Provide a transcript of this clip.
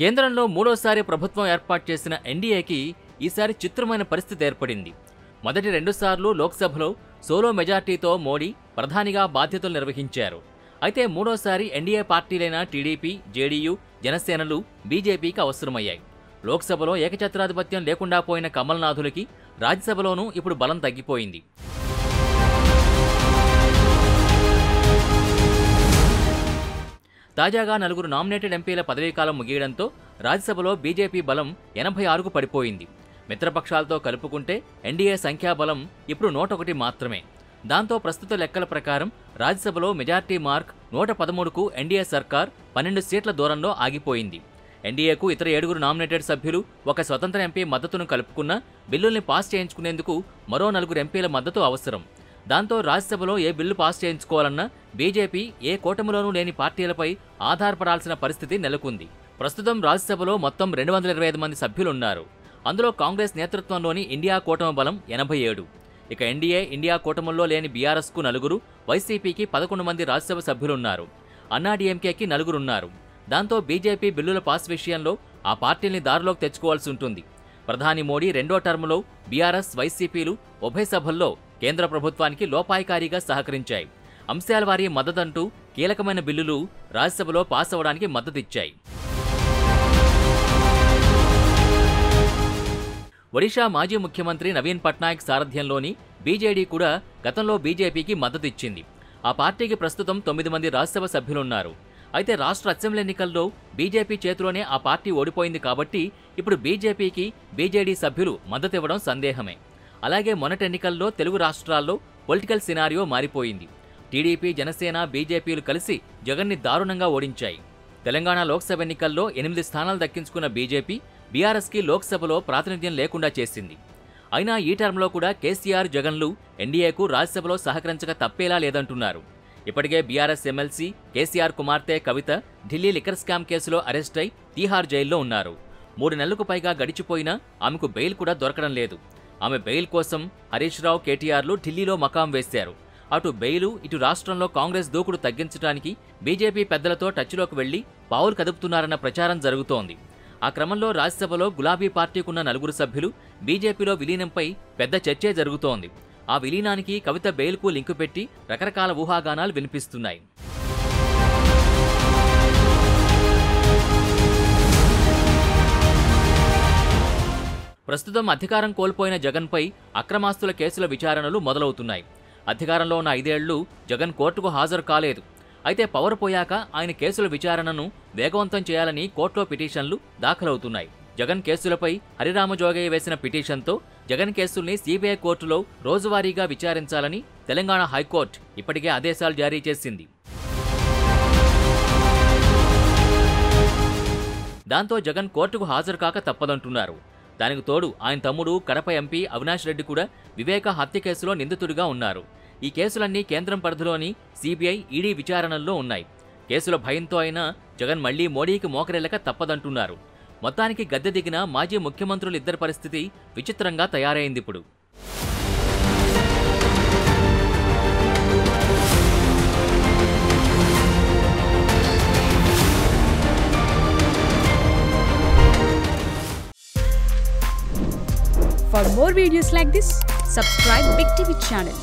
కేంద్రంలో మూడోసారి ప్రభుత్వం ఏర్పాటు చేసిన ఎన్డీఏకి ఈసారి చిత్రమైన పరిస్థితి ఏర్పడింది. మొదటి 2 సార్లు లోక్సభలో సోలో మెజార్టీతో మోడీ ప్రధానిగా బాధ్యతలు నిర్వహించారు. అయితే మూడోసారి ఎన్డీఏ పార్టీలైన టీడీపీ, జేడీయూ, జనసేనలు బీజేపీకి అవసరమయ్యాయి. లోక్సభలో ఏకఛత్రాధిపత్యం లేకుండా పోయిన కమల్నాథులకి రాజ్యసభలోనూ ఇప్పుడు బలం తగ్గిపోయింది. తాజాగా 4 నామినేటెడ్ ఎంపీల పదవీకాలం ముగియడంతో రాజ్యసభలో బీజేపీ బలం 86కు పడిపోయింది. మిత్రపక్షాలతో కలుపుకుంటే ఎన్డీఏ సంఖ్యాబలం ఇప్పుడు 101 మాత్రమే. దాంతో ప్రస్తుత లెక్కల ప్రకారం రాజ్యసభలో మెజార్టీ మార్క్ 113కు ఎన్డీఏ సర్కార్ 12 సీట్ల దూరంలో ఆగిపోయింది. ఎన్డీఏకు ఇతర 7 నామినేటెడ్ సభ్యులు, ఒక స్వతంత్ర ఎంపీ మద్దతును కలుపుకున్న బిల్లుల్ని పాస్ చేయించుకునేందుకు మరో 4 ఎంపీల మద్దతు అవసరం. దాంతో రాజ్యసభలో ఏ బిల్లు పాస్ చేయించుకోవాలన్నా బీజేపీ ఏ కూటమిలోనూ లేని పార్టీలపై ఆధారపడాల్సిన పరిస్థితి నెలకొంది. ప్రస్తుతం రాజ్యసభలో మొత్తం 225 మంది సభ్యులున్నారు. అందులో కాంగ్రెస్ నేతృత్వంలోని ఇండియా కూటమి బలం 87. ఇక ఎన్డీఏ, ఇండియా కూటముల్లో లేని బీఆర్ఎస్కు 4, వైసీపీకి 11 మంది రాజ్యసభ సభ్యులున్నారు. అన్నాడీఎంకేకి 4 ఉన్నారు. దాంతో బీజేపీ బిల్లుల పాస్ విషయంలో ఆ పార్టీల్ని దారిలోకి తెచ్చుకోవాల్సి ఉంటుంది. ప్రధాని మోడీ 2వ టర్ములో బీఆర్ఎస్, వైసీపీలు ఉభయ సభల్లో కేంద్ర ప్రభుత్వానికి లోపాయికారిగా సహకరించాయి. అంశాల వారీ మద్దతంటూ కీలకమైన బిల్లులు రాజ్యసభలో పాస్ అవ్వడానికి మద్దతిచ్చాయి. ఒడిషా మాజీ ముఖ్యమంత్రి నవీన్ పట్నాయక్ సారథ్యంలోని బీజేడీ కూడా గతంలో బీజేపీకి మద్దతిచ్చింది. ఆ పార్టీకి ప్రస్తుతం 9 మంది రాజ్యసభ సభ్యులున్నారు. అయితే రాష్ట్ర అసెంబ్లీ ఎన్నికల్లో బీజేపీ చేతిలోనే ఆ పార్టీ ఓడిపోయింది కాబట్టి ఇప్పుడు బీజేపీకి బీజేడీ సభ్యులు మద్దతివ్వడం సందేహమే. అలాగే మొన్నటి ఎన్నికల్లో తెలుగు రాష్ట్రాల్లో పొలిటికల్ సినారియో మారిపోయింది. టీడీపీ, జనసేన, బీజేపీలు కలిసి జగన్ని దారుణంగా ఓడించాయి. తెలంగాణ లోక్సభ ఎన్నికల్లో 8 స్థానాలు దక్కించుకున్న బీజేపీ బీఆర్ఎస్కి లోక్సభలో ప్రాతినిధ్యం లేకుండా చేసింది. అయినా ఈ టర్మ్లో కూడా కేసీఆర్, జగన్లు ఎన్డీఏకు రాజ్యసభలో సహకరించక తప్పేలా లేదంటున్నారు. ఇప్పటికే బీఆర్ఎస్ ఎమ్మెల్సీ కేసీఆర్ కుమార్తె కవిత ఢిల్లీ లిక్కర్ స్కామ్ కేసులో అరెస్ట్ అయి తీహార్ జైల్లో ఉన్నారు. 3 నెలలకు పైగా గడిచిపోయినా ఆమెకు బెయిల్ కూడా దొరకడం లేదు. ఆమె బెయిల్ కోసం హరీష్ రావు, కేటీఆర్లు ఢిల్లీలో మకాం వేశారు. అటు బెయిలు, ఇటు రాష్ట్రంలో కాంగ్రెస్ దూకుడు తగ్గించడానికి బీజేపీ పెద్దలతో టచ్లోకి వెళ్లి పావులు కదుపుతున్నారన్న ప్రచారం జరుగుతోంది. ఆ క్రమంలో రాజ్యసభలో గులాబీ పార్టీకున్న 4 సభ్యులు బీజేపీలో విలీనంపై పెద్ద చర్చే జరుగుతోంది. ఆ విలీనానికి కవిత బెయిల్కు లింకు పెట్టి రకరకాల ఊహాగానాలు వినిపిస్తున్నాయి. ప్రస్తుతం అధికారం కోల్పోయిన జగన్పై అక్రమాస్తుల కేసుల విచారణలు మొదలవుతున్నాయి. అధికారంలో ఉన్న 5 ఏళ్లు జగన్ కోర్టుకు హాజరు కాలేదు. అయితే పవర్ పోయాక ఆయన కేసుల విచారణను వేగవంతం చేయాలని కోర్టులో పిటిషన్లు దాఖలవుతున్నాయి. జగన్ కేసులపై హరిరామజోగయ్య వేసిన పిటిషన్తో జగన్ కేసుల్ని సీబీఐ కోర్టులో రోజువారీగా విచారించాలని తెలంగాణ హైకోర్టు ఇప్పటికే ఆదేశాలు జారీ చేసింది. దాంతో జగన్ కోర్టుకు హాజరు కాక తప్పదంటున్నారు. దానికి తోడు ఆయన తమ్ముడు కడప ఎంపీ అవినాష్ రెడ్డి కూడా వివేక హత్య కేసులో నిందితుడిగా ఉన్నారు. ఈ కేసులన్నీ కేంద్రం పరిధిలోని సీబీఐ, ఈడీ విచారణల్లో ఉన్నాయి. కేసుల భయంతో అయినా జగన్ మళ్లీ మోడీకి మోకరెళ్లక తప్పదంటున్నారు. మొత్తానికి గద్దె దిగిన మాజీ ముఖ్యమంత్రులు ఇద్దరి పరిస్థితి విచిత్రంగా తయారైంది. ఇప్పుడు For more videos like this, subscribe Big TV channel.